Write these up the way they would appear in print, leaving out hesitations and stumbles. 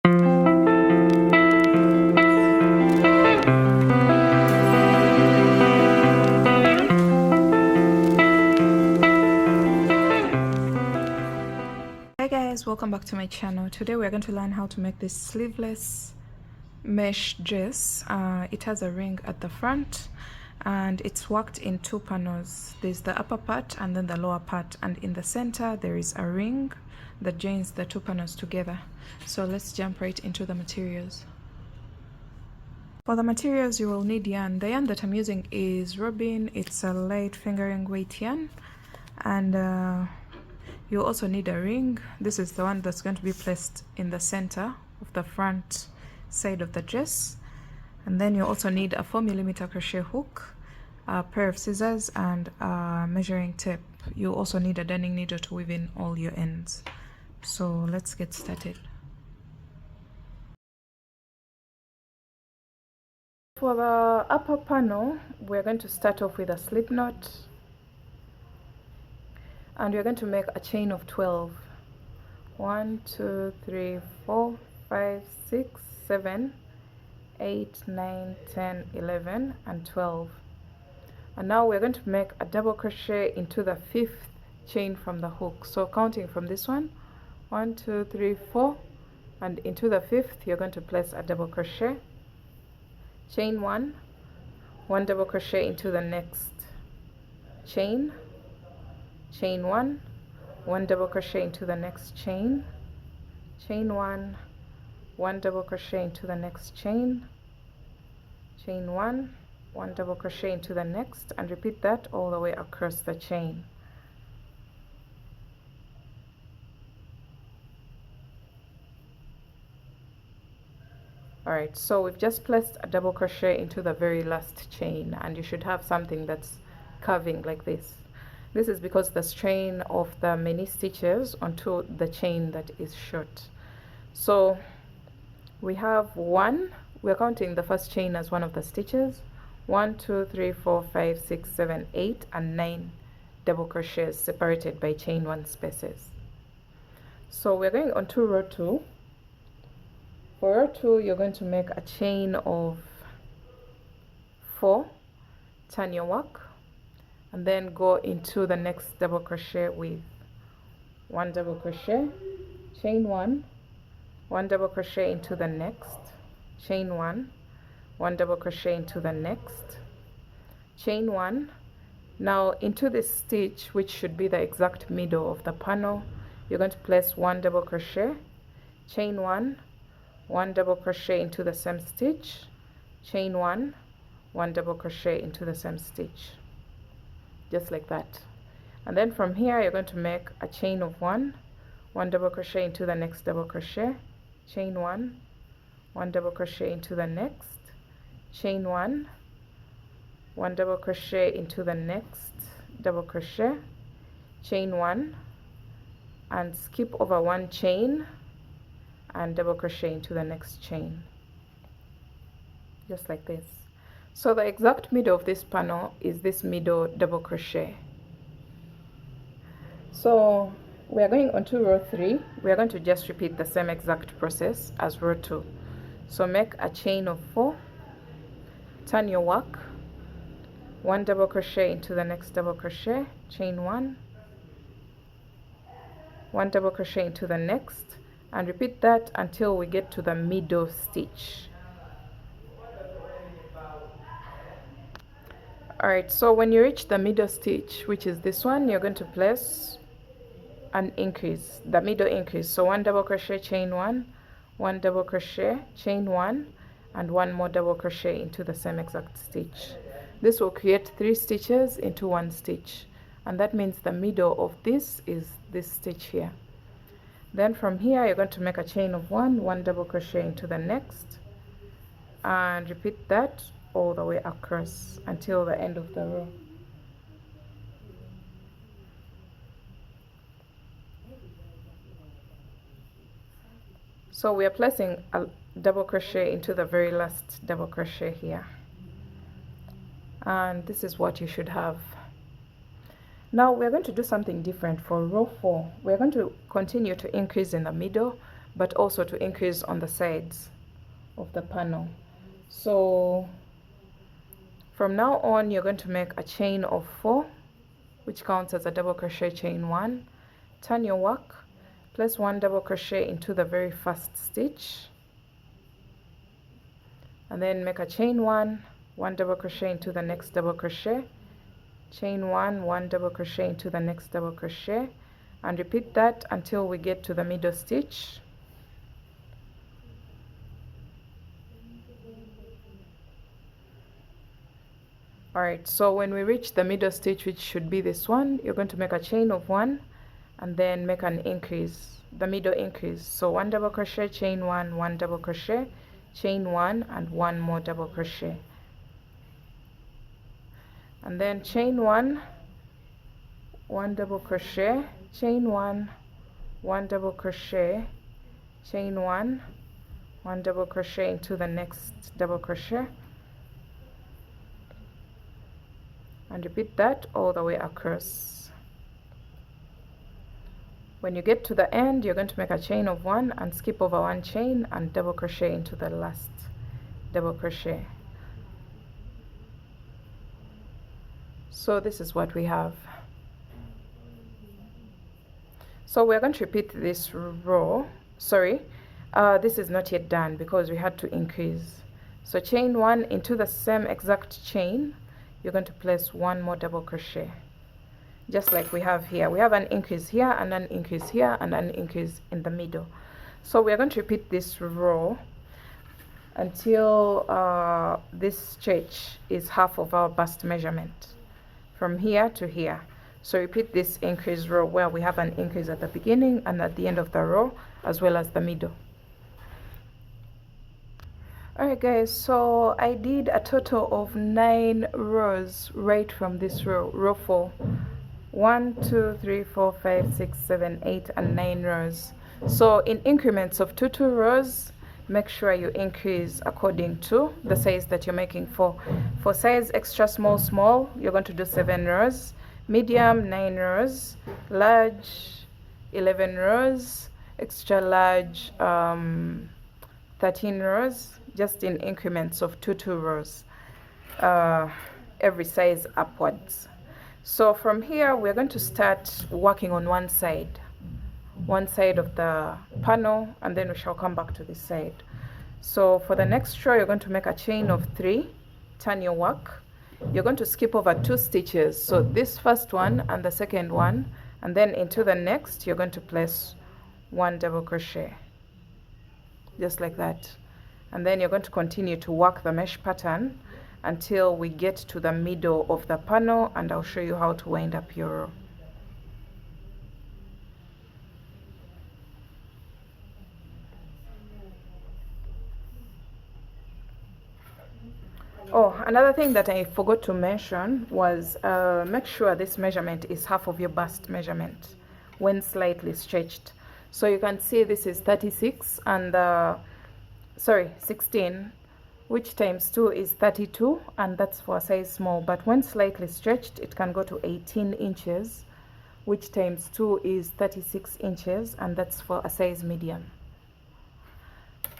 Hi guys, welcome back to my channel. Today we're going to learn how to make this sleeveless mesh dress. It has a ring at the front and it's worked in two panels. There's the upper part and then the lower part, and in the center there is a ring that joins the two panels together. So let's jump right into the materials. For the materials you will need yarn. The yarn that I'm using is Robin. It's a light fingering weight yarn, and you also need a ring. This is the one that's going to be placed in the center of the front side of the dress. And then you also need a 4mm crochet hook, a pair of scissors, and a measuring tape. You also need a darning needle to weave in all your ends. So let's get started. For the upper panel, we're going to start off with a slip knot, and we're going to make a chain of 12. 1 2 3 4 5 6 7 8 9 10 11 and 12. And now we're going to make a double crochet into the 5th chain from the hook. So counting from this one, 1 2 3 4, and into the 5th you're going to place a double crochet, chain 1 double crochet into the next chain, chain 1 double crochet into the next chain, chain 1 double crochet into the next chain, chain 1 double crochet into the next, and repeat that all the way across the chain. Alright, so we've just placed a double crochet into the very last chain, and you should have something that's curving like this. This is because the strain of the many stitches onto the chain that is short. So we have we're counting the first chain as one of the stitches, 1 2 3 4 5 6 7 8 and 9 double crochets separated by chain 1 spaces. So we're going on to row 2. For row 2 you're going to make a chain of 4, turn your work, and then go into the next double crochet with 1 double crochet, chain 1 double crochet into the next, chain 1 double crochet into the next, chain 1. Now into this stitch, which should be the exact middle of the panel, you're going to place 1 double crochet, chain 1 double crochet into the same stitch, chain 1 double crochet into the same stitch, just like that. And then from here you're going to make a chain of 1 double crochet into the next double crochet, chain 1 double crochet into the next, chain 1 double crochet into the next double crochet, chain 1, and skip over 1 chain and double crochet into the next chain, just like this. So the exact middle of this panel is this middle double crochet. So we are going on to row 3. We are going to just repeat the same exact process as row 2. So make a chain of 4, turn your work, 1 double crochet into the next double crochet, chain 1 double crochet into the next, and repeat that until we get to the middle stitch. Alright, so when you reach the middle stitch, which is this one, you're going to place an increase, the middle increase. So 1 double crochet, chain 1 double crochet, chain 1, and 1 more double crochet into the same exact stitch. This will create 3 stitches into 1 stitch, and that means the middle of this is this stitch here. Then from here you're going to make a chain of 1 double crochet into the next, and repeat that all the way across until the end of the row. So we are placing a double crochet into the very last double crochet here, and this is what you should have. Now we're going to do something different for row 4. We're going to continue to increase in the middle, but also to increase on the sides of the panel. So from now on, you're going to make a chain of 4, which counts as a double crochet chain 1. Turn your work, place 1 double crochet into the very first stitch, and then make a chain 1, 1 double crochet into the next double crochet, chain 1, 1 double crochet into the next double crochet, and repeat that until we get to the middle stitch. Alright, so when we reach the middle stitch, which should be this one, you're going to make a chain of 1 and then make an increase, the middle increase. So 1 double crochet, chain 1, 1 double crochet, chain 1, and 1 more double crochet. And then chain 1, 1 double crochet, chain 1, 1 double crochet, chain 1, 1 double crochet into the next double crochet, and repeat that all the way across. When you get to the end, you're going to make a chain of 1 and skip over 1 chain and double crochet into the last double crochet. So this is what we have. So we're going to repeat this row. Sorry, this is not yet done because we had to increase. So chain 1 into the same exact chain, you're going to place 1 more double crochet, just like we have here. We have an increase here and an increase here and an increase in the middle. So we are going to repeat this row until this stretch is half of our bust measurement from here to here. So repeat this increase row where we have an increase at the beginning and at the end of the row, as well as the middle. Alright guys, so I did a total of 9 rows right from this row, row 4. 1, 2, 3, 4, 5, 6, 7, 8, and 9 rows. So in increments of 2 rows, make sure you increase according to the size that you're making for. For size extra small, small, you're going to do 7 rows, medium 9 rows, large 11 rows, extra large 13 rows, just in increments of 2 rows, every size upwards. So from here, we're going to start working on one side of the panel, and then we shall come back to this side. So for the next row, you're going to make a chain of 3, turn your work. You're going to skip over 2 stitches, so this first one and the second one, and then into the next, you're going to place 1 double crochet, just like that. And then you're going to continue to work the mesh pattern until we get to the middle of the panel, and I'll show you how to wind up your row. Oh, another thing that I forgot to mention was make sure this measurement is half of your bust measurement when slightly stretched. So you can see this is 36 and 16, which times 2 is 32, and that's for a size small. But when slightly stretched, it can go to 18 inches, which times 2 is 36 inches, and that's for a size medium.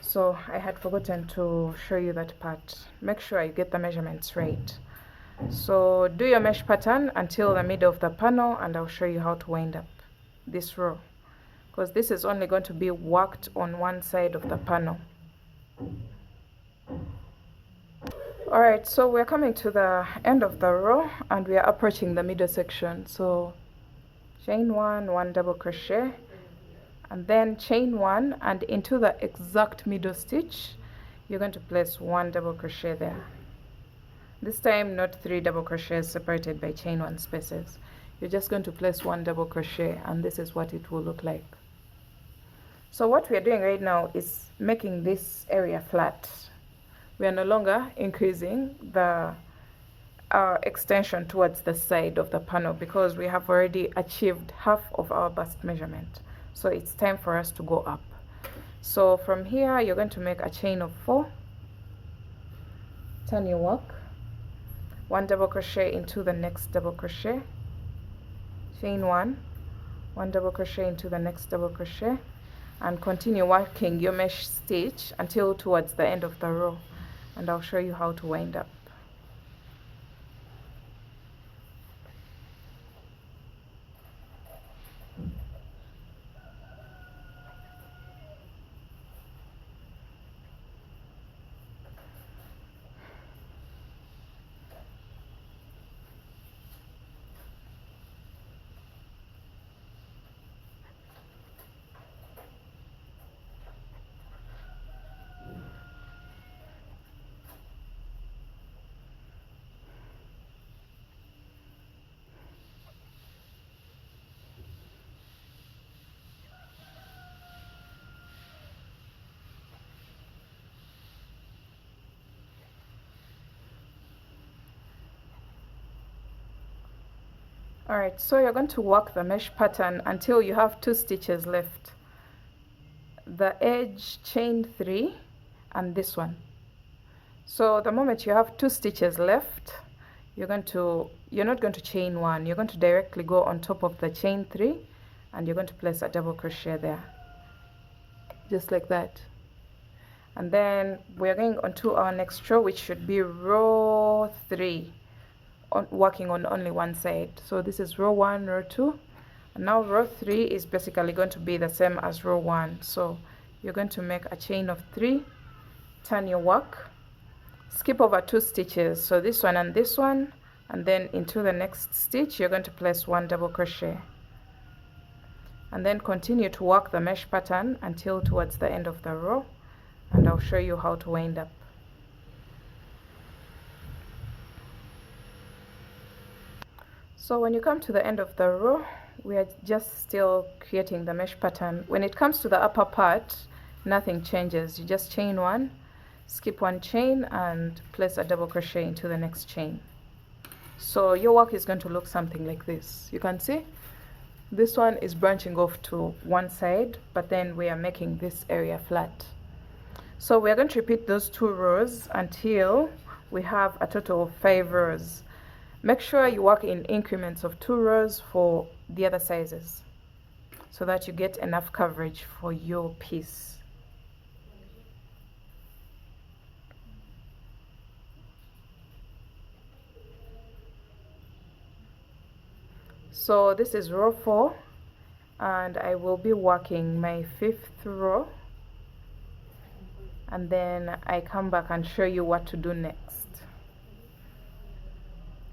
So I had forgotten to show you that part. Make sure you get the measurements right. So do your mesh pattern until the middle of the panel, and I'll show you how to wind up this row, because this is only going to be worked on one side of the panel. Alright, so we're coming to the end of the row and we are approaching the middle section. So chain 1, 1 double crochet, and then chain 1, and into the exact middle stitch you're going to place 1 double crochet there. This time not 3 double crochets separated by chain 1 spaces. You're just going to place 1 double crochet, and this is what it will look like. So what we are doing right now is making this area flat. We are no longer increasing the extension towards the side of the panel because we have already achieved half of our bust measurement. So it's time for us to go up. So from here, you're going to make a chain of 4, turn your work, 1 double crochet into the next double crochet, chain 1, 1 double crochet into the next double crochet, and continue working your mesh stitch until towards the end of the row, and I'll show you how to wind up. Alright, so you're going to work the mesh pattern until you have 2 stitches left. The edge, chain 3, and this one. So the moment you have 2 stitches left, you're not going to chain 1, you're going to directly go on top of the chain 3, and you're going to place a double crochet there, just like that. And then we're going on to our next row, which should be row 3, working on only one side. So this is row 1, row 2, and now row 3 is basically going to be the same as row 1. So you're going to make a chain of 3, turn your work, skip over 2 stitches, so this one, and then into the next stitch you're going to place 1 double crochet, and then continue to work the mesh pattern until towards the end of the row, and I'll show you how to wind up. So when you come to the end of the row, we are just still creating the mesh pattern. When it comes to the upper part, nothing changes. You just chain 1, skip 1 chain, and place a double crochet into the next chain. So your work is going to look something like this. You can see this one is branching off to one side, but then we are making this area flat. So we are going to repeat those 2 rows until we have a total of 5 rows. Make sure you work in increments of 2 rows for the other sizes, so that you get enough coverage for your piece. So this is row 4, and I will be working my 5th row, and then I come back and show you what to do next.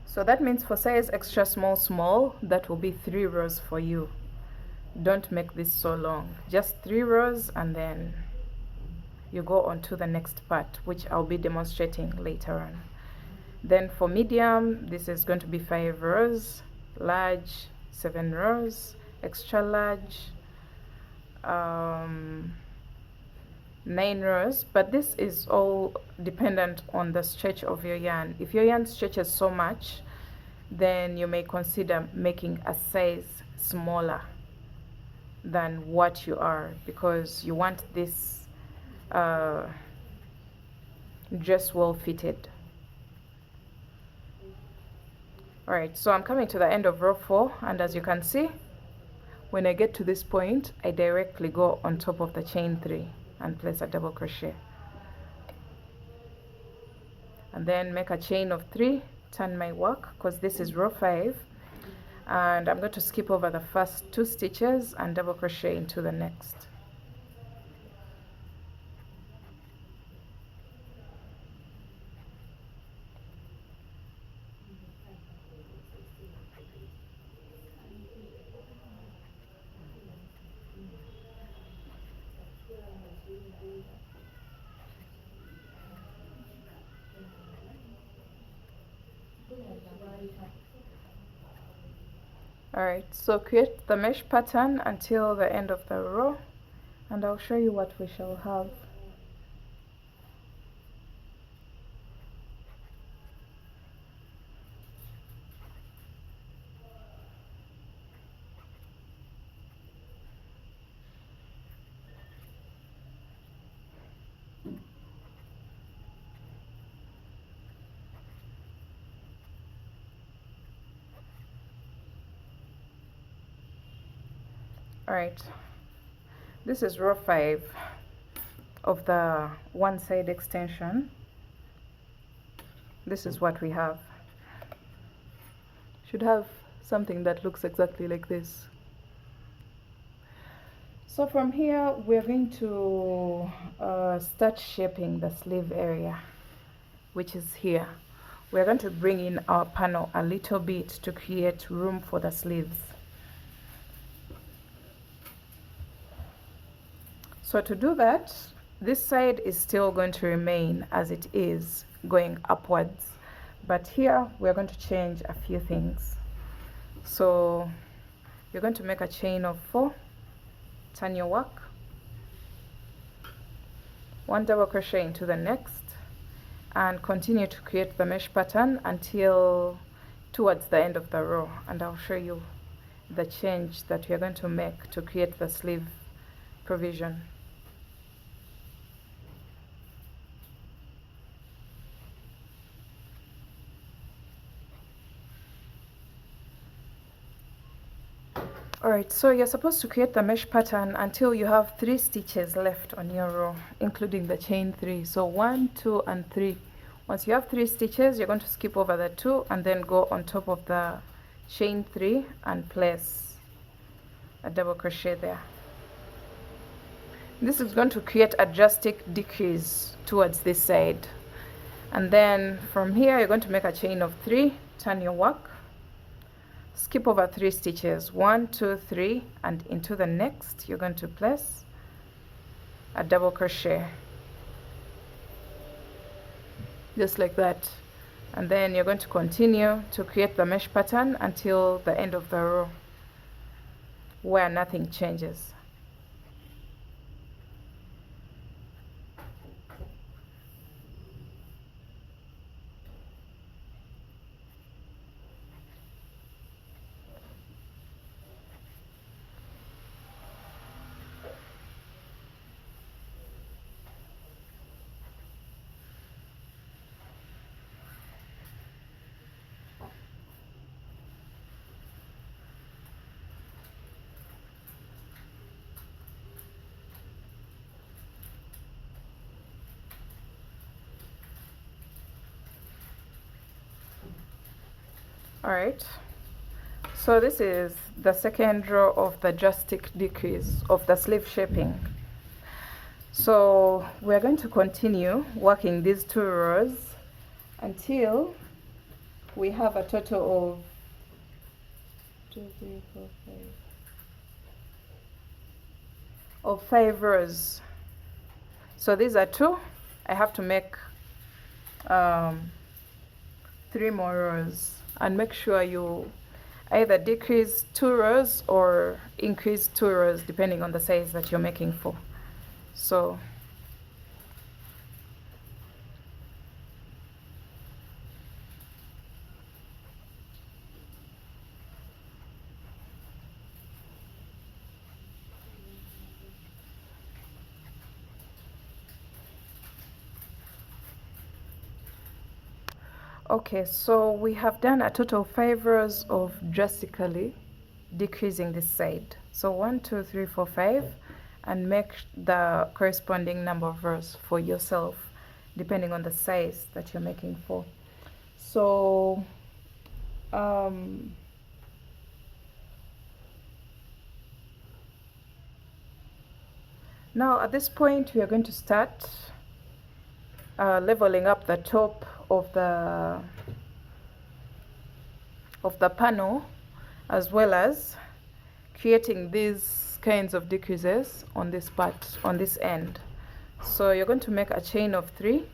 So that means for size extra small, that will be 3 rows for you. Don't make this so long, just 3 rows, and then you go on to the next part, which I'll be demonstrating later on. Then for medium, this is going to be 5 rows, large 7 rows, extra large 9 rows, but this is all dependent on the stretch of your yarn. If your yarn stretches so much, then you may consider making a size smaller than what you are, because you want this dress well fitted. Alright, so I'm coming to the end of row 4, and as you can see, when I get to this point, I directly go on top of the chain 3 and place a double crochet, and then make a chain of 3, turn my work, because this is row 5, and I'm going to skip over the first 2 stitches and double crochet into the next. Alright, so create the mesh pattern until the end of the row, and I'll show you what we shall have. Alright, This is row 5 of the one side extension. This is what we have. Should have something that looks exactly like this. So from here we're going to start shaping the sleeve area, which is here. We're going to bring in our panel a little bit to create room for the sleeves. So to do that, this side is still going to remain as it is, going upwards, but here we're going to change a few things. So you're going to make a chain of 4, turn your work, 1 double crochet into the next, and continue to create the mesh pattern until towards the end of the row, and I'll show you the change that you're going to make to create the sleeve provision. Alright, so you're supposed to create the mesh pattern until you have 3 stitches left on your row, including the chain 3. So 1, 2, and 3. Once you have 3 stitches, you're going to skip over the 2 and then go on top of the chain 3 and place a double crochet there. This is going to create a drastic decrease towards this side. And then from here, you're going to make a chain of 3, turn your work, skip over 3 stitches, 1, 2, 3, and into the next you're going to place a double crochet, just like that. And then you're going to continue to create the mesh pattern until the end of the row where nothing changes. Alright, so this is the second row of the drastic decrease of the sleeve shaping. So we're going to continue working these 2 rows until we have a total of 2, 3, 4, 5 of 5 rows. So these are 2. I have to make 3 more rows, and make sure you either decrease 2 rows or increase 2 rows depending on the size that you're making for. So okay, so we have done a total of 5 rows of drastically decreasing this side. So 1, 2, 3, 4, 5, and make the corresponding number of rows for yourself depending on the size that you're making for. So now at this point we are going to start leveling up the top of the panel, as well as creating these kinds of decreases on this part, on this end. So you're going to make a chain of 3,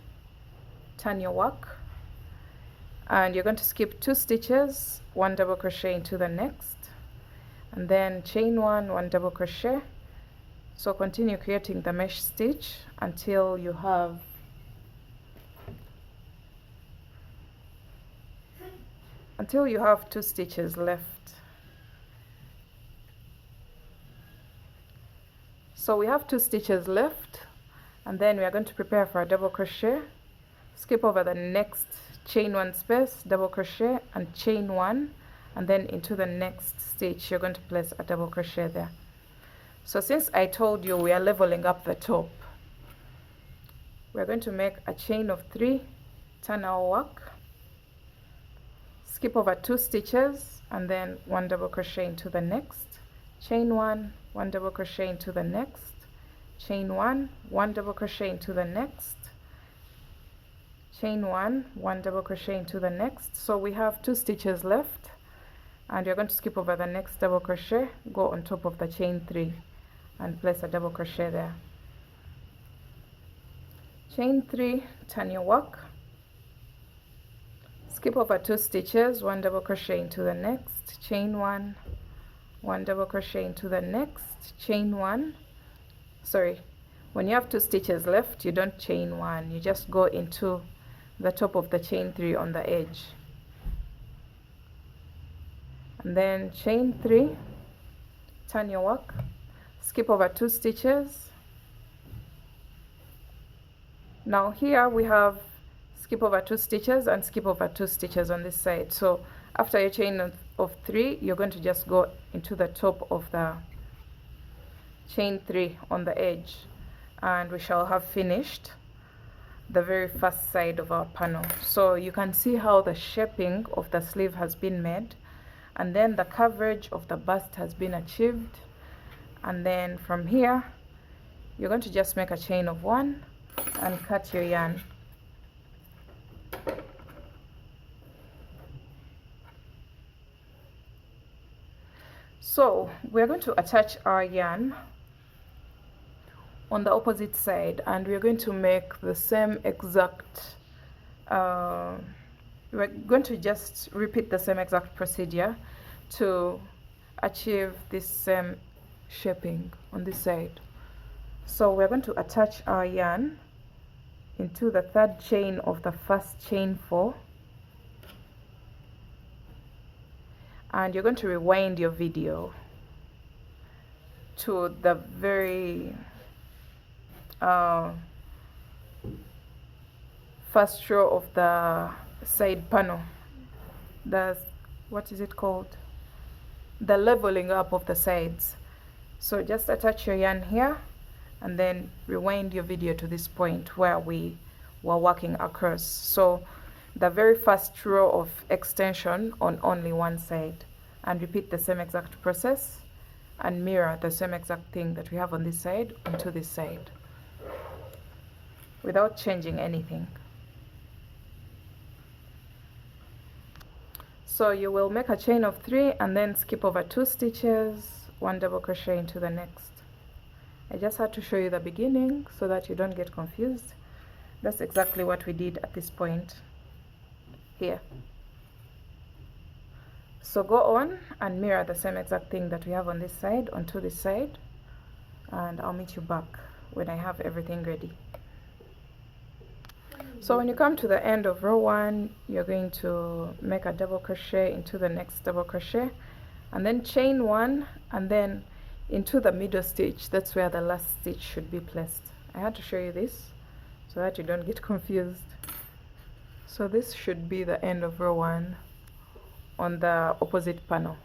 turn your work, and you're going to skip 2 stitches, 1 double crochet into the next, and then chain 1, 1 double crochet. So continue creating the mesh stitch until you have until you have 2 stitches left. So we have 2 stitches left, and then we are going to prepare for a double crochet, skip over the next, chain 1 space, double crochet and chain 1, and then into the next stitch you're going to place a double crochet there. So since I told you we are leveling up the top, we're going to make a chain of 3, turn our work, skip over 2 stitches, and then 1 double crochet into the next, chain 1, 1 double crochet into the next, chain 1, 1 double crochet into the next, chain 1, 1 double crochet into the next. So we have 2 stitches left, and you're going to skip over the next double crochet, go on top of the chain 3 and place a double crochet there, chain 3, turn your work, skip over 2 stitches, 1 double crochet into the next, chain 1, 1 double crochet into the next, chain 1. Sorry, when you have 2 stitches left, you don't chain 1, you just go into the top of the chain 3 on the edge, and then chain 3, turn your work, skip over 2 stitches. Now here we have skip over 2 stitches and skip over 2 stitches on this side. So after your chain of 3, you're going to just go into the top of the chain 3 on the edge, and we shall have finished the very first side of our panel. So you can see how the shaping of the sleeve has been made, and then the coverage of the bust has been achieved. And then from here you're going to just make a chain of 1 and cut your yarn. So we're going to attach our yarn on the opposite side, and we're going to make the same exact we're going to just repeat the same exact procedure to achieve this same shaping on this side. So we're going to attach our yarn into the 3rd chain of the first chain 4, and you're going to rewind your video to the very first row of the side panel, what is it called, the leveling up of the sides. So just attach your yarn here and then rewind your video to this point where we were working across. So the very first row of extension on only one side, and repeat the same exact process and mirror the same exact thing that we have on this side onto this side without changing anything. So you will make a chain of 3 and then skip over 2 stitches, 1 double crochet into the next. I just had to show you the beginning so that you don't get confused. That's exactly what we did at this point here. So go on and mirror the same exact thing that we have on this side onto this side, and I'll meet you back when I have everything ready. So when you come to the end of row 1, you're going to make a double crochet into the next double crochet, and then chain 1, and then into the middle stitch. That's where the last stitch should be placed. I had to show you this so that you don't get confused. So this should be the end of row 1 on the opposite panel.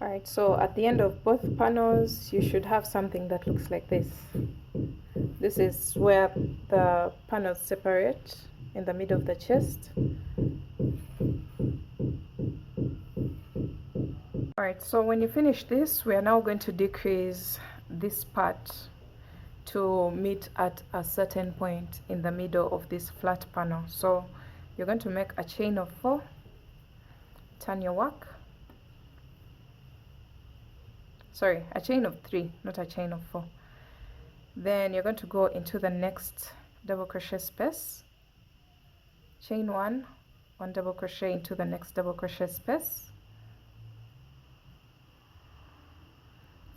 Alright, so at the end of both panels you should have something that looks like this. This is where the panels separate in the middle of the chest. Alright, so when you finish this, we are now going to decrease this part to meet at a certain point in the middle of this flat panel. So you're going to make a chain of 4, turn your work, sorry, a chain of 3, not a chain of 4. Then you're going to go into the next double crochet space, chain 1, 1 double crochet into the next double crochet space,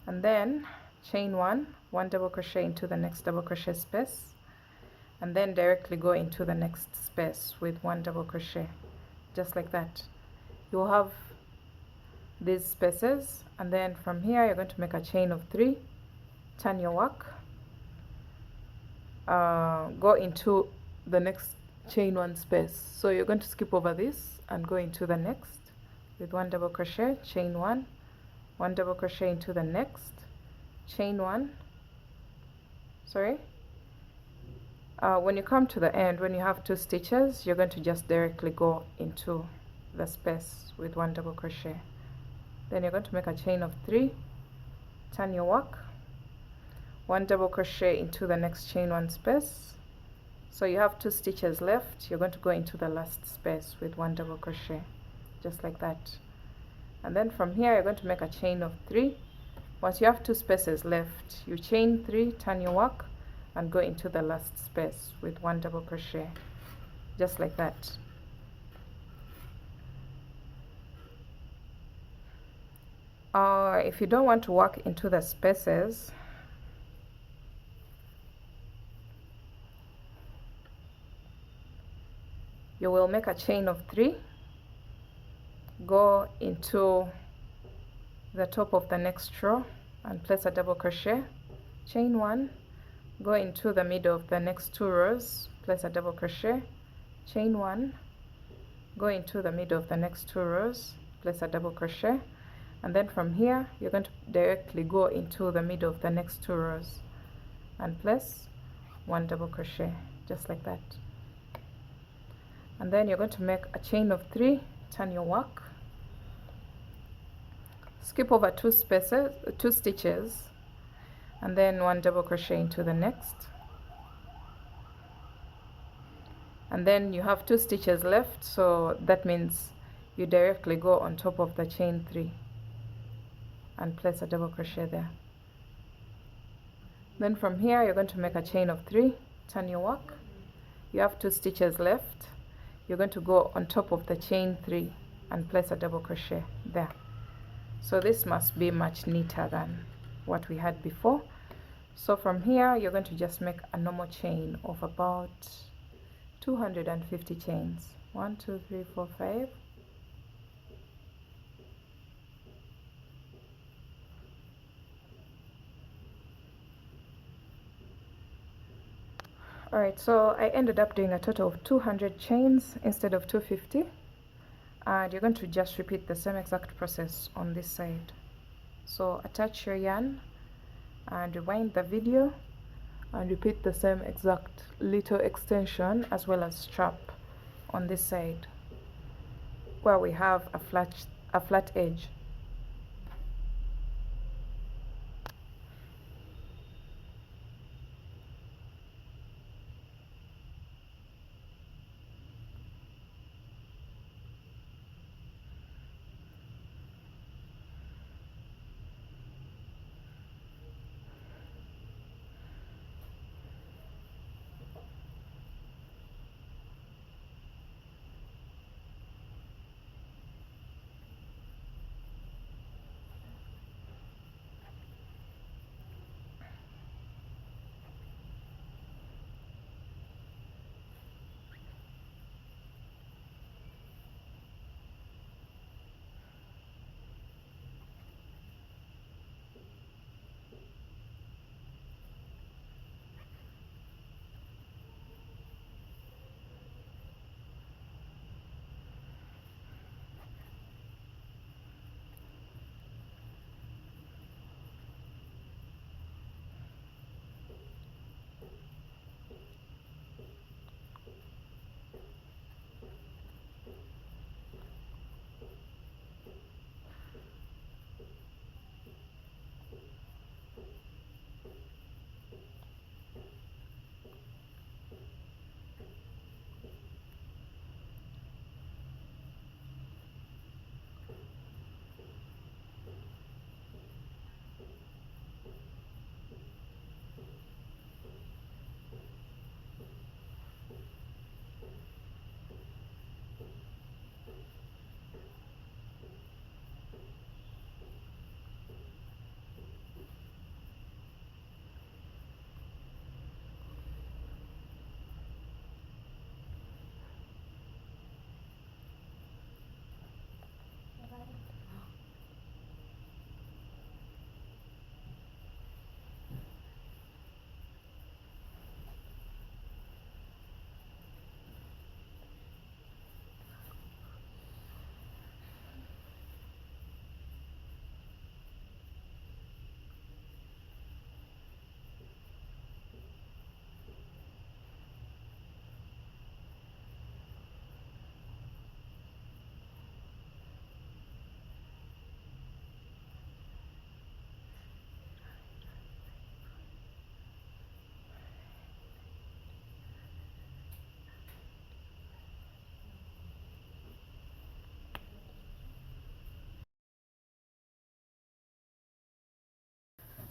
and then chain 1, 1 double crochet into the next double crochet space, and then directly go into the next space with 1 double crochet, just like that. You'll have these spaces, and then from here you're going to make a chain of 3, turn your work, go into the next chain 1 space. So you're going to skip over this and go into the next with 1 double crochet, chain 1 double crochet into the next, chain 1, when you come to the end, when you have 2 stitches, you're going to just directly go into the space with 1 double crochet. Then you're going to make a chain of 3, turn your work, 1 double crochet into the next chain 1 space. So you have 2 stitches left. You're going to go into the last space with 1 double crochet, just like that. And then from here you're going to make a chain of 3. Once you have 2 spaces left, you chain 3, turn your work, and go into the last space with 1 double crochet, just like that. If you don't want to work into the spaces, you will make a chain of 3, go into the top of the next row and place a double crochet, chain 1, go into the middle of the next 2 rows, place a double crochet, chain 1, go into the middle of the next 2 rows, place a double crochet, and then from here you're going to directly go into the middle of the next 2 rows and place 1 double crochet, just like that. And then you're going to make a chain of 3, turn your work, skip over 2 stitches, and then 1 double crochet into the next, and then you have 2 stitches left, so that means you directly go on top of the chain 3 and place a double crochet there. Then from here you're going to make a chain of 3, turn your work, you have 2 stitches left, you're going to go on top of the chain 3 and place a double crochet there. So this must be much neater than what we had before. So from here you're going to just make a normal chain of about 250 chains. 1 2 3 4 5. Alright, so I ended up doing a total of 200 chains instead of 250, and you're going to just repeat the same exact process on this side. So attach your yarn and rewind the video and repeat the same exact little extension as well as strap on this side where we have a flat edge.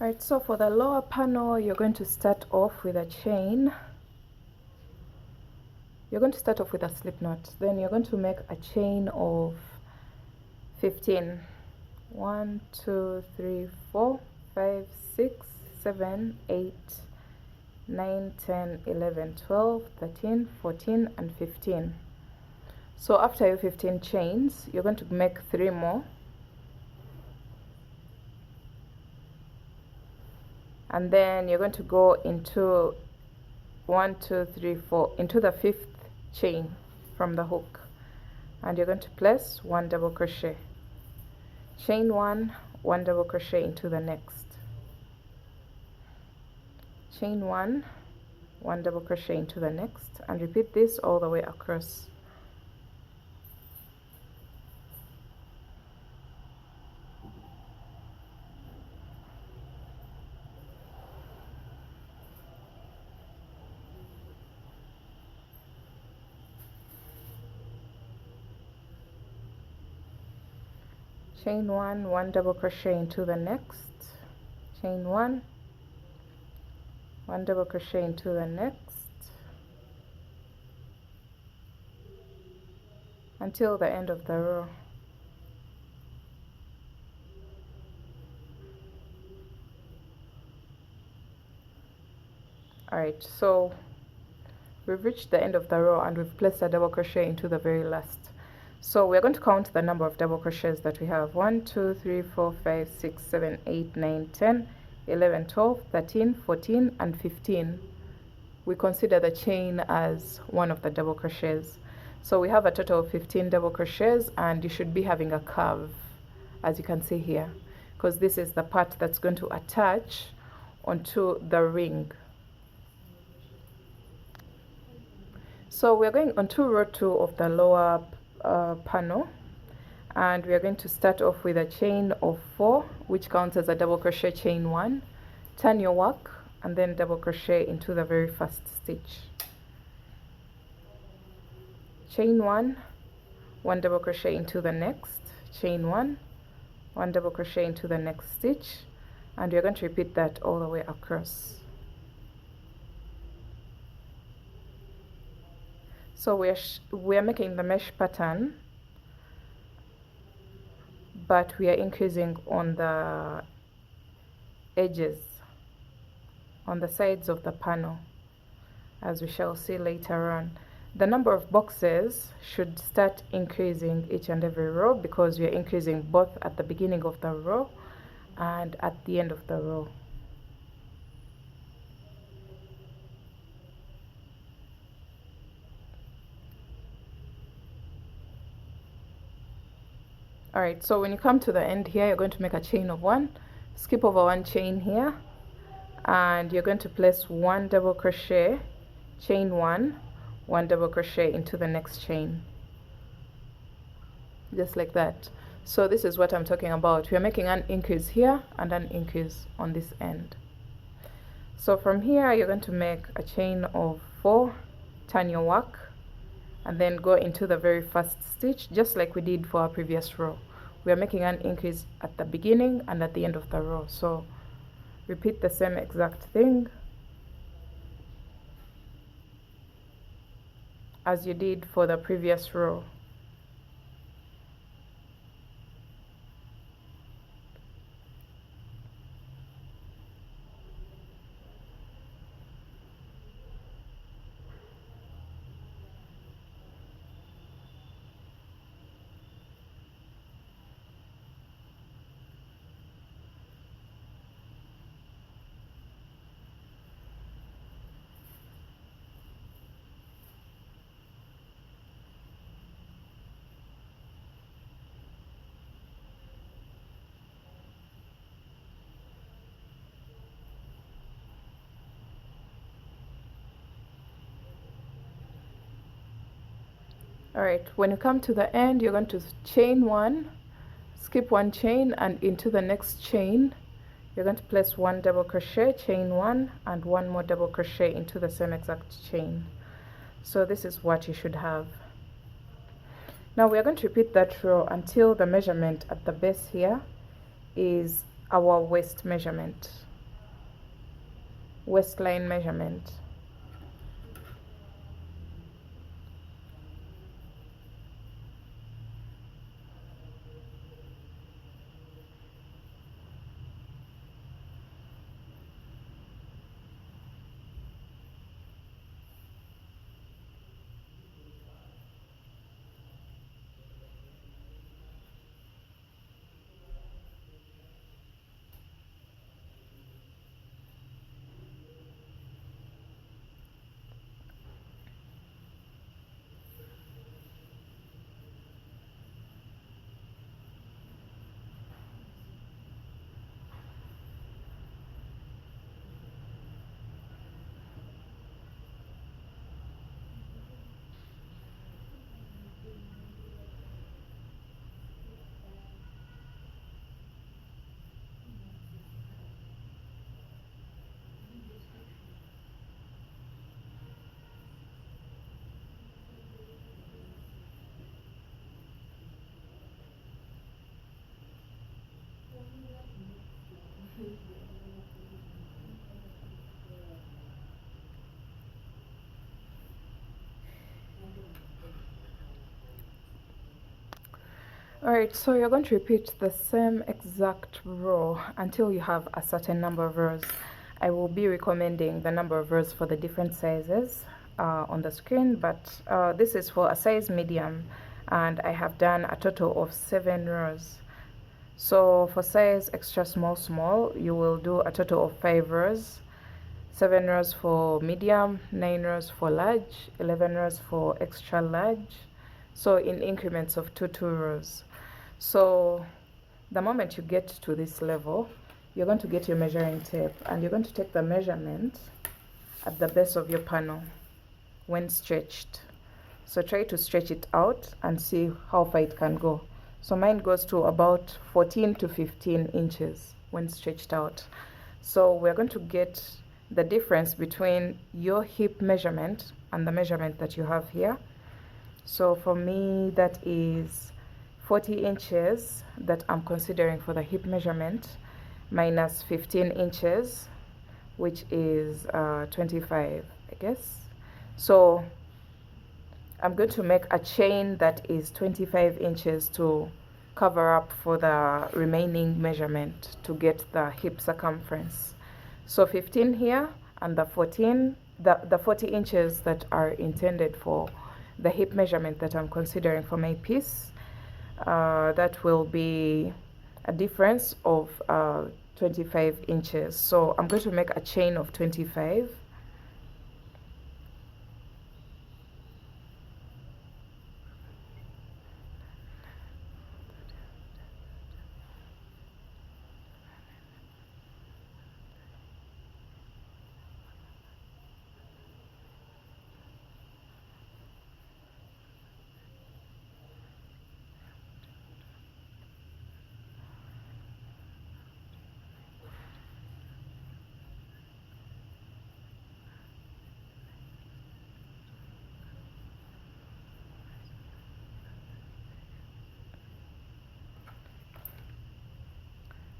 Alright, so for the lower panel, you're going to start off with a chain. You're going to start off with a slip knot. Then you're going to make a chain of 15. 1, 2, 3, 4, 5, 6, 7, 8, 9, 10, 11, 12, 13, 14, and 15. So after your 15 chains, you're going to make 3 more. And then you're going to go into 1, 2, 3, 4 into the 5th chain from the hook, and you're going to place 1 double crochet, chain 1, 1 double crochet into the next, chain 1, 1 double crochet into the next, and repeat this all the way across. Chain 1, 1 double crochet into the next, chain 1, 1 double crochet into the next, until the end of the row. Alright, so we've reached the end of the row and we've placed a double crochet into the very last. So we're going to count the number of double crochets that we have. 1, 2, 3, 4, 5, 6, 7, 8, 9, 10, 11, 12, 13, 14, and 15. We consider the chain as one of the double crochets. So we have a total of 15 double crochets, and you should be having a curve, as you can see here, because this is the part that's going to attach onto the ring. So we're going onto row 2 of the lower panel, and we are going to start off with a chain of 4, which counts as a double crochet, chain 1, turn your work, and then double crochet into the very first stitch, chain 1, 1 double crochet into the next, chain 1, 1 double crochet into the next stitch, and we're going to repeat that all the way across. So we're making the mesh pattern, but we are increasing on the edges, on the sides of the panel, as we shall see later on. The number of boxes should start increasing each and every row, because we are increasing both at the beginning of the row and at the end of the row. Alright, so when you come to the end here, you're going to make a chain of 1, skip over 1 chain here, and you're going to place 1 double crochet, chain 1, 1 double crochet into the next chain, just like that. So this is what I'm talking about. We are making an increase here and an increase on this end. So from here, you're going to make a chain of 4, turn your work, and then go into the very first stitch, just like we did for our previous row. We are making an increase at the beginning and at the end of the row. So repeat the same exact thing as you did for the previous row. Alright, when you come to the end, you're going to chain 1, skip 1 chain, and into the next chain you're going to place 1 double crochet, chain 1, and 1 more double crochet into the same exact chain. So this is what you should have. Now we are going to repeat that row until the measurement at the base here is our waist measurement. waistline measurement. Alright, so you're going to repeat the same exact row until you have a certain number of rows. I will be recommending the number of rows for the different sizes on the screen, but this is for a size medium, and I have done a total of 7 rows. So for size extra small, you will do a total of 5 rows, 7 rows for medium, 9 rows for large, 11 rows for extra large, so in increments of 2 rows. So the moment you get to this level, you're going to get your measuring tape, and you're going to take the measurement at the base of your panel when stretched. So try to stretch it out and see how far it can go. So mine goes to about 14 to 15 inches when stretched out. So we're going to get the difference between your hip measurement and the measurement that you have here. So for me, that is 40 inches that I'm considering for the hip measurement, minus 15 inches, which is 25, I guess. So I'm going to make a chain that is 25 inches to cover up for the remaining measurement to get the hip circumference. So 15 here, and the 14, the 40 inches that are intended for the hip measurement that I'm considering for my piece. That will be a difference of 25 inches. So I'm going to make a chain of 25.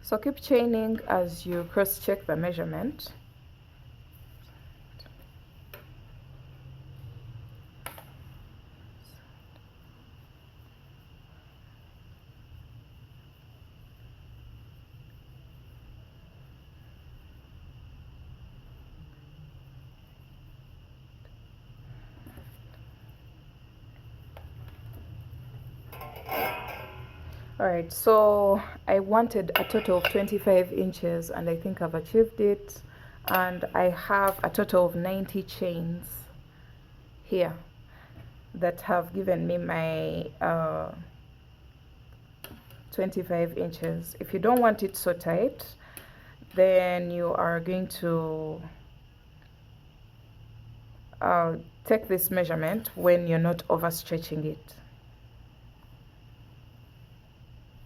So keep chaining as you cross-check the measurement. Alright, so I wanted a total of 25 inches, and I think I've achieved it. And I have a total of 90 chains here that have given me my 25 inches. If you don't want it so tight, then you are going to take this measurement when you're not overstretching it.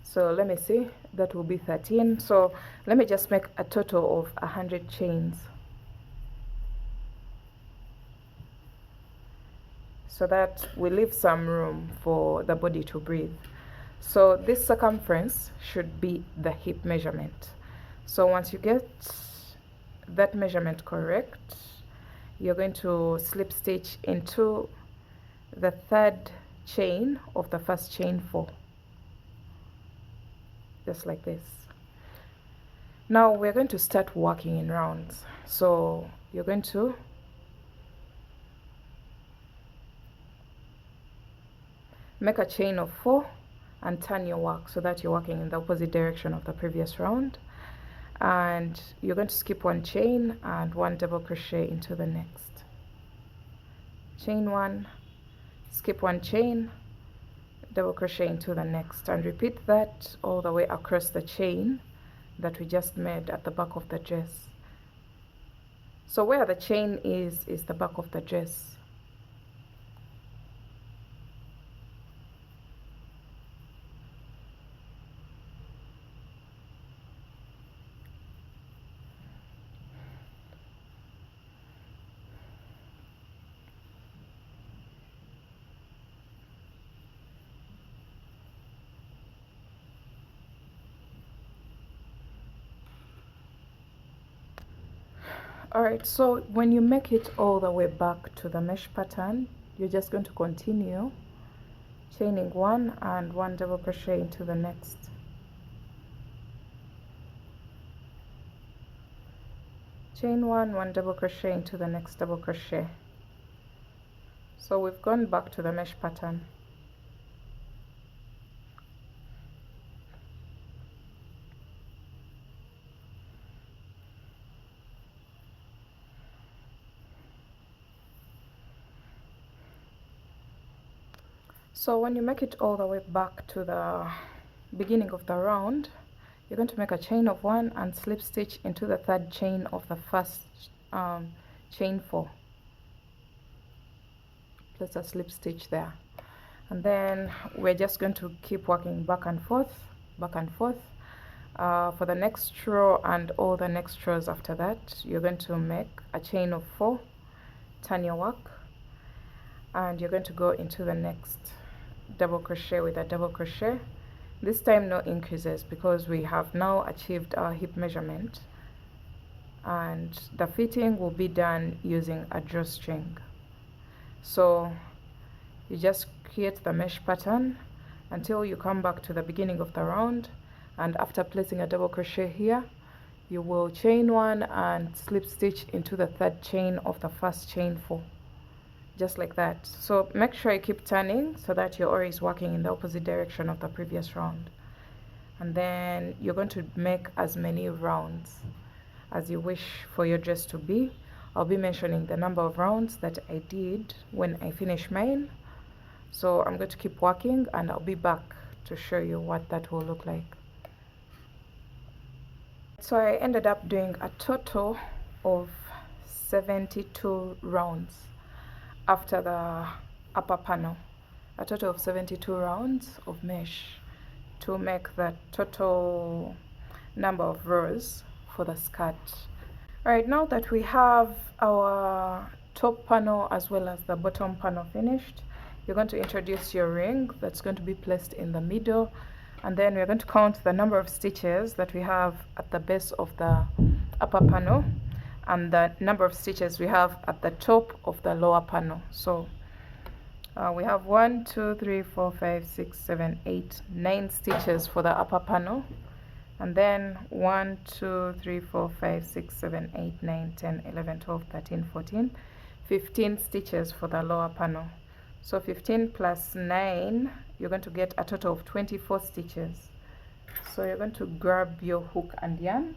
So let me see, that will be 13. So let me just make a total of 100 chains, so that we leave some room for the body to breathe. So this circumference should be the hip measurement. So once you get that measurement correct, you're going to slip stitch into the third chain of the first chain 4, just like this. Now we're going to start working in rounds. So you're going to make a chain of 4 and turn your work so that you're working in the opposite direction of the previous round, and you're going to skip 1 chain and 1 double crochet into the next. Chain 1, skip 1 chain, double crochet into the next, and repeat that all the way across the chain that we just made at the back of the dress. So where the chain is the back of the dress. Alright, so when you make it all the way back to the mesh pattern, you're just going to continue chaining 1 and 1 double crochet into the next. Chain 1, 1 double crochet into the next double crochet. So we've gone back to the mesh pattern. So when you make it all the way back to the beginning of the round, you're going to make a chain of 1 and slip stitch into the third chain of the first chain 4. Place a slip stitch there, and then we're just going to keep working back and forth for the next row and all the next rows after that. You're going to make a chain of 4, turn your work, and you're going to go into the next double crochet with a double crochet. This time no increases because we have now achieved our hip measurement, and the fitting will be done using a drawstring. So you just create the mesh pattern until you come back to the beginning of the round, and after placing a double crochet here, you will chain 1 and slip stitch into the third chain of the first chain 4, just like that. So make sure you keep turning so that you're always working in the opposite direction of the previous round, and then you're going to make as many rounds as you wish for your dress to be. I'll be mentioning the number of rounds that I did when I finish mine. So I'm going to keep working and I'll be back to show you what that will look like. So I ended up doing a total of 72 rounds after the upper panel, a total of 72 rounds of mesh to make the total number of rows for the skirt. Alright, now that we have our top panel as well as the bottom panel finished, you're going to introduce your ring that's going to be placed in the middle, and then we're going to count the number of stitches that we have at the base of the upper panel and the number of stitches we have at the top of the lower panel. So we have 1, 2, 3, 4, 5, 6, 7, 8, 9 stitches for the upper panel, and then 1, 2, 3, 4, 5, 6, 7, 8, 9, 10, 11, 12, 13, 14, 15 stitches for the lower panel. So 15 plus 9, you're going to get a total of 24 stitches. So you're going to grab your hook and yarn,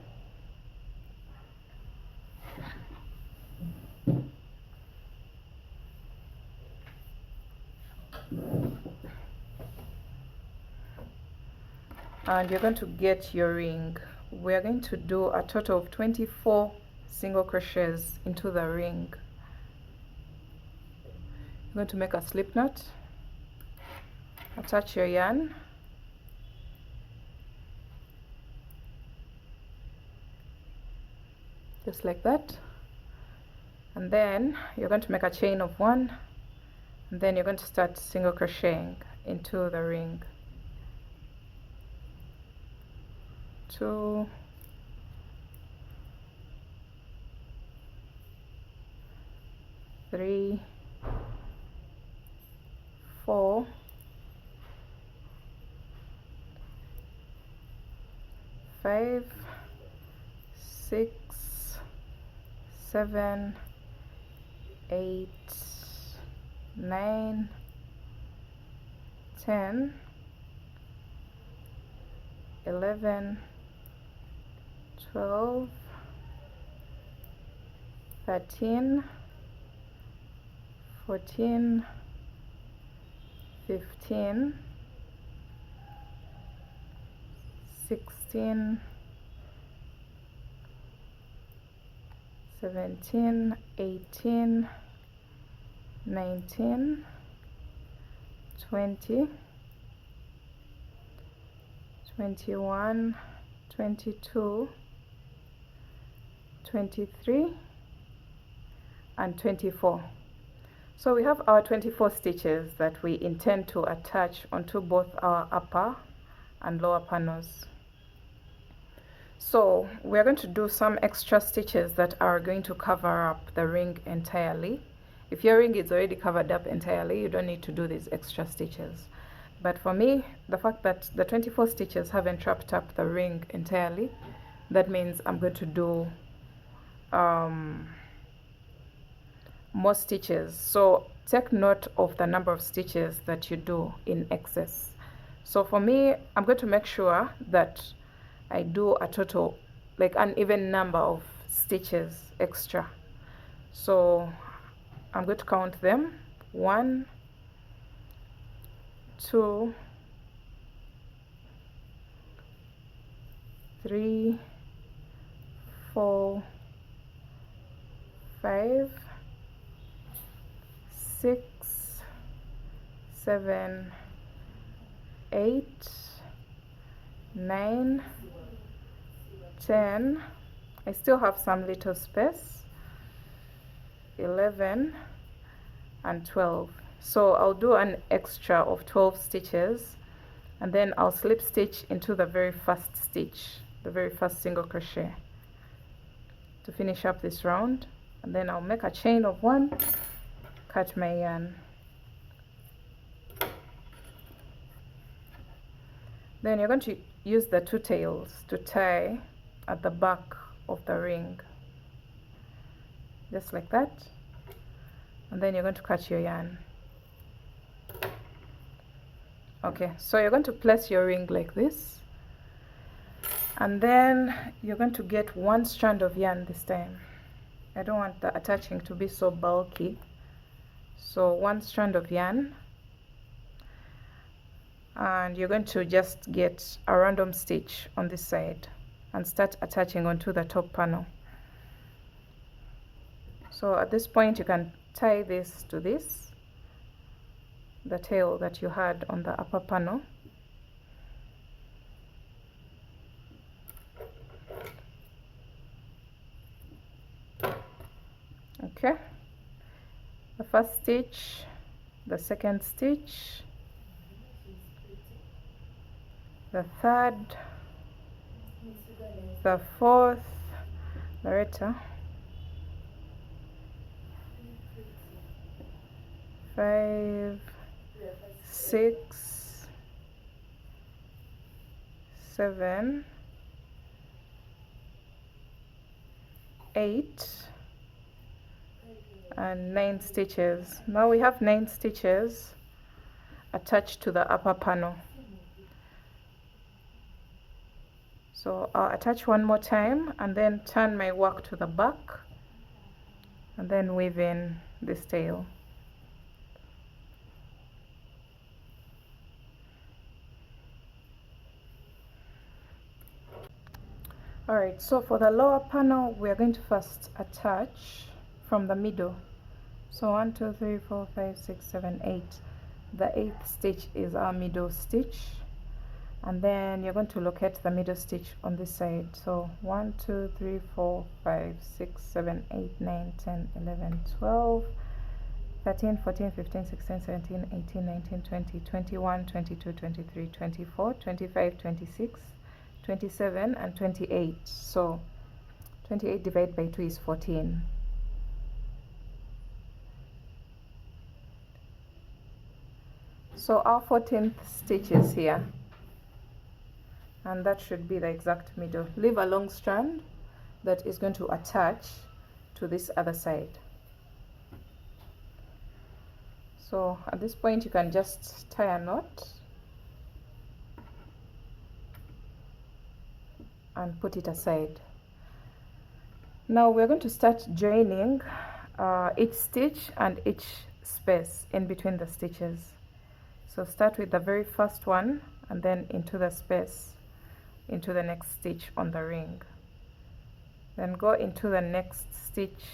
and you're going to get your ring. We're going to do a total of 24 single crochets into the ring. You're going to make a slip knot, attach your yarn, just like that, and then you're going to make a chain of 1, and then you're going to start single crocheting into the ring. 2, 3, 4, 5, 6, 7, 8, 9, 10, 11, 12, 13, 14, 15, 16, 17, 18, 19, 20, 21, 22, 23, and 24. So we have our 24 stitches that we intend to attach onto both our upper and lower panels. So we're going to do some extra stitches that are going to cover up the ring entirely. If your ring is already covered up entirely, you don't need to do these extra stitches. But for me, the fact that the 24 stitches haven't wrapped up the ring entirely, that means I'm going to do more stitches. So take note of the number of stitches that you do in excess. So for me, I'm going to make sure that I do a total, like an even number of stitches extra. So I'm going to count them. 1, 2, 3, 4, 5, 6, 7, 8, 9, 10. I still have some little space. 11 and 12. So I'll do an extra of 12 stitches, and then I'll slip stitch into the very first stitch, the very first single crochet, to finish up this round. And then I'll make a chain of 1, cut my yarn. Then you're going to use the 2 tails to tie at the back of the ring, just like that. And then you're going to cut your yarn. Okay, so you're going to place your ring like this, and then you're going to get 1 strand of yarn this time. I don't want the attaching to be so bulky, so 1 strand of yarn, and you're going to just get a random stitch on this side and start attaching onto the top panel. So at this point you can tie this to this, the tail that you had on the upper panel. Okay, the first stitch, the second stitch, the third, the fourth, Loretta, 5, 6, 7, 8, and 9 stitches. Now we have 9 stitches attached to the upper panel. So I'll attach one more time and then turn my work to the back and then weave in this tail. Alright, so for the lower panel, we are going to first attach from the middle. So 1, 2, 3, 4, 5, 6, 7, 8. The 8th stitch is our middle stitch. And then you're going to locate the middle stitch on this side. So 1, 2, 3, 4, 5, 6, 7, 8, 9, 10, 11, 12, 13, 14, 15, 16, 17, 18, 19, 20, 21, 22, 23, 24, 25, 26, 27, and 28. So 28 divided by 2 is 14. So our 14th stitch is here, and that should be the exact middle. Leave a long strand that is going to attach to this other side. So at this point you can just tie a knot and put it aside. Now we're going to start joining each stitch and each space in between the stitches. So start with the very first one and then into the space, into the next stitch on the ring. Then go into the next stitch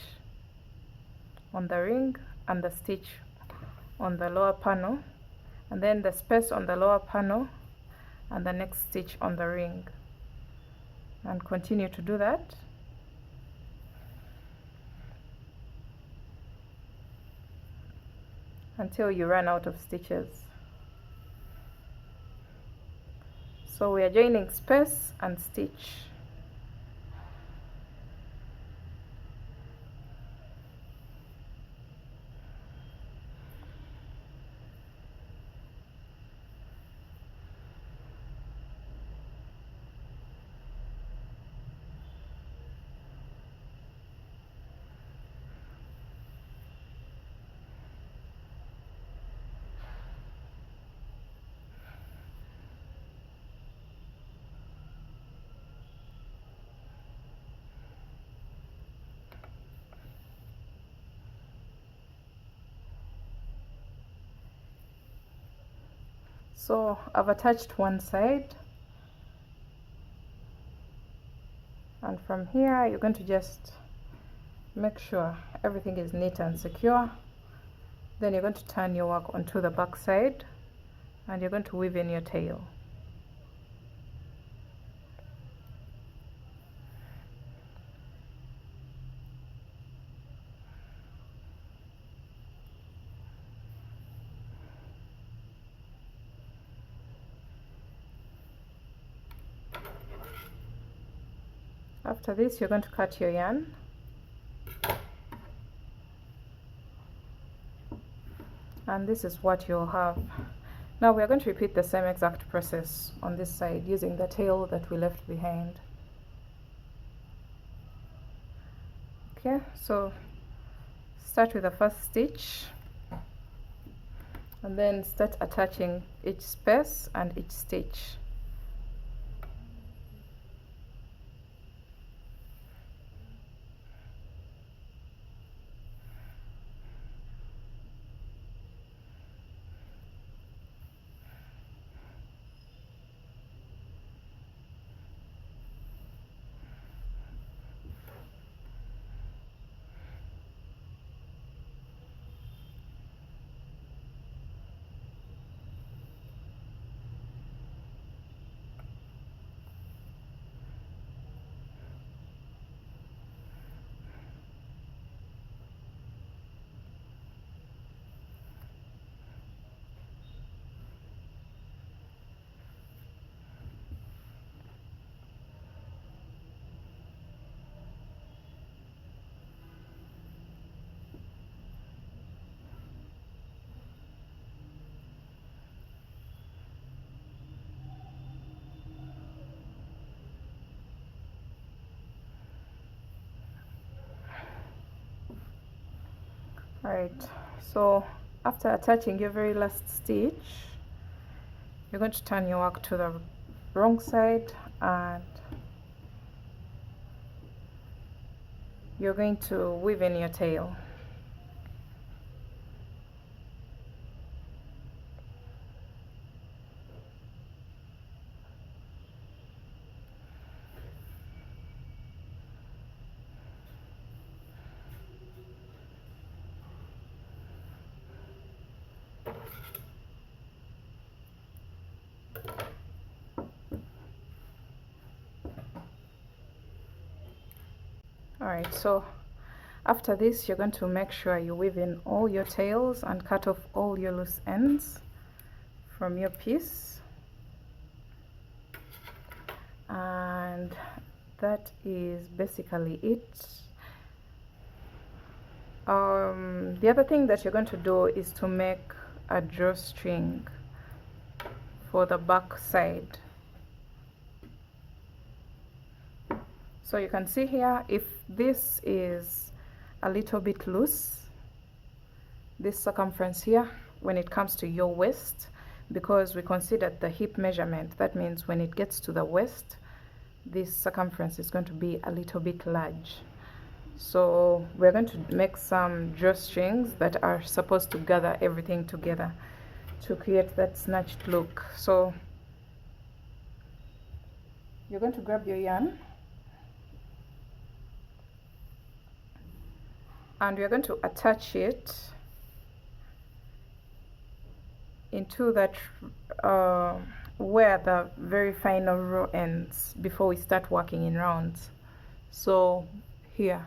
on the ring and the stitch on the lower panel, and then the space on the lower panel and the next stitch on the ring, and continue to do that until you run out of stitches. So we are joining space and stitch. So I've attached one side, and from here you're going to just make sure everything is neat and secure. Then you're going to turn your work onto the back side and you're going to weave in your tail. After this, you're going to cut your yarn. And this is what you'll have. Now we're going to repeat the same exact process on this side using the tail that we left behind. Okay, so start with the first stitch and then start attaching each space and each stitch. Alright, so after attaching your very last stitch, you're going to turn your work to the wrong side and you're going to weave in your tail. Alright, so after this you're going to make sure you weave in all your tails and cut off all your loose ends from your piece, and that is basically it. The other thing that you're going to do is to make a drawstring for the back side. So you can see here, if this is a little bit loose, this circumference here, when it comes to your waist, because we considered the hip measurement, that means when it gets to the waist, this circumference is going to be a little bit large. So we're going to make some drawstrings that are supposed to gather everything together to create that snatched look. So you're going to grab your yarn and we're going to attach it into that where the very final row ends before we start working in rounds. So here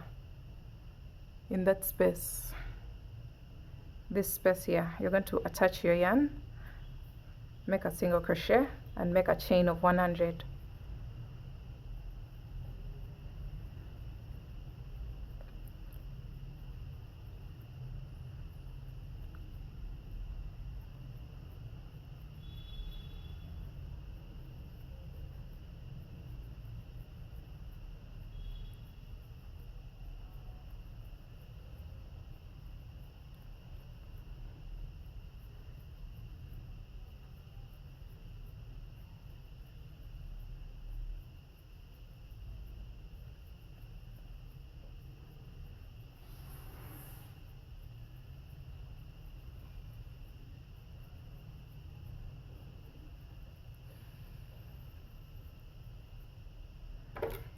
in that space, this space here, you're going to attach your yarn, make a single crochet and make a chain of 100.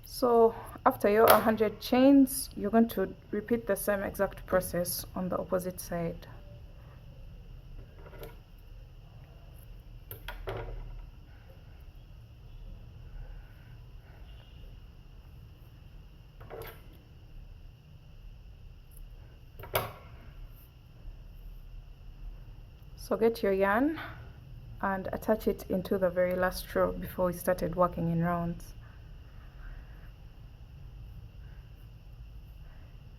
So after your 100 chains, you're going to repeat the same exact process on the opposite side. So get your yarn and attach it into the very last row before we started working in rounds.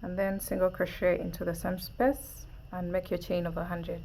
And then single crochet into the same space and make your chain of 100.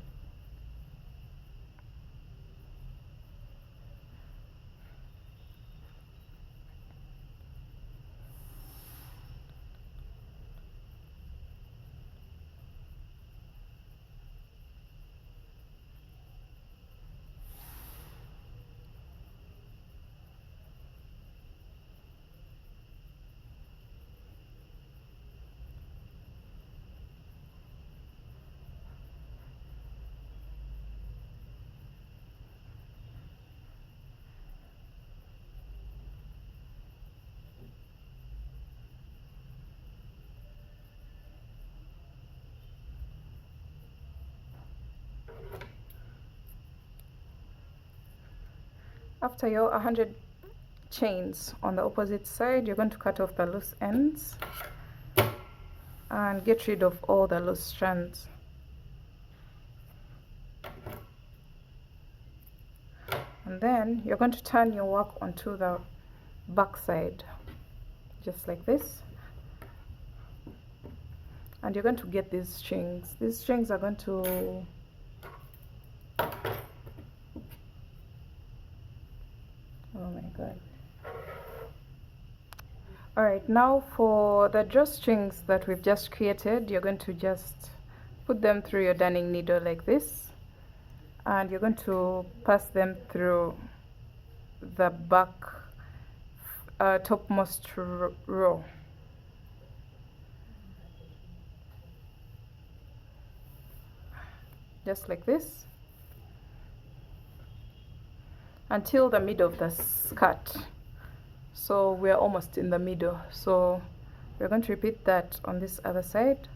After your 100 chains on the opposite side, you're going to cut off the loose ends and get rid of all the loose strands. And then you're going to turn your work onto the back side, just like this. And you're going to get these strings. These strings are going to oh my god. Alright, now for the drawstrings that we've just created, you're going to just put them through your darning needle like this, and you're going to pass them through the back topmost row. Just like this, until the middle of the skirt. So we're almost in the middle, so we're going to repeat that on this other side.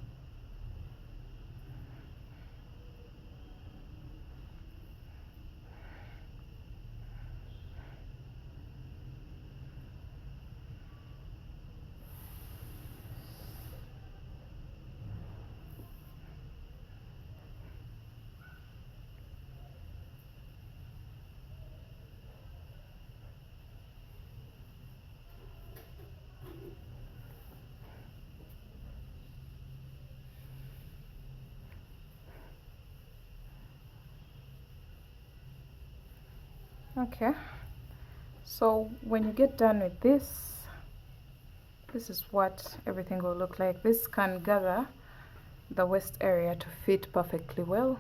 Okay, so when you get done with this, this is what everything will look like. This can gather the waist area to fit perfectly well.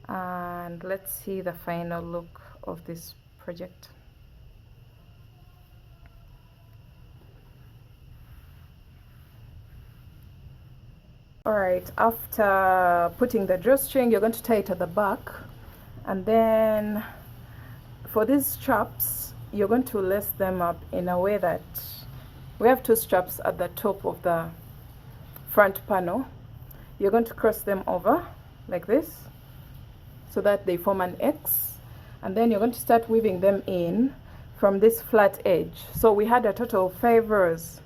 And let's see the final look of this project. Alright, after putting the drawstring, you're going to tie it at the back, and then for these straps you're going to lace them up in a way that we have 2 straps at the top of the front panel. You're going to cross them over like this so that they form an X, and then you're going to start weaving them in from this flat edge. So we had a total of 5 rows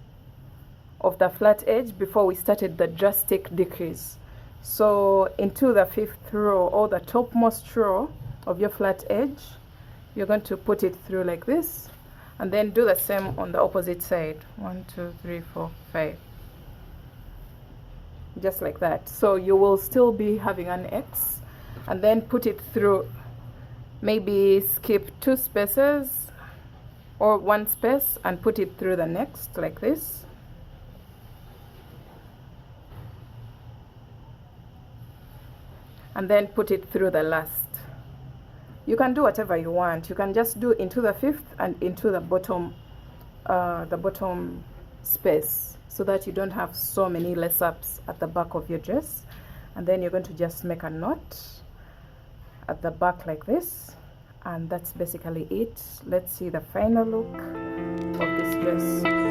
of the flat edge before we started the drastic decrease. So into the 5th row, or the topmost row of your flat edge, you're going to put it through like this, and then do the same on the opposite side. 1 2 3 4 5, just like that. So you will still be having an X, and then put it through, maybe skip 2 spaces or 1 space and put it through the next like this. And then put it through the last. You can do whatever you want. You can just do into the 5th and into the bottom space, so that you don't have so many lace ups at the back of your dress. And then you're going to just make a knot at the back like this, and that's basically it. Let's see the final look of this dress.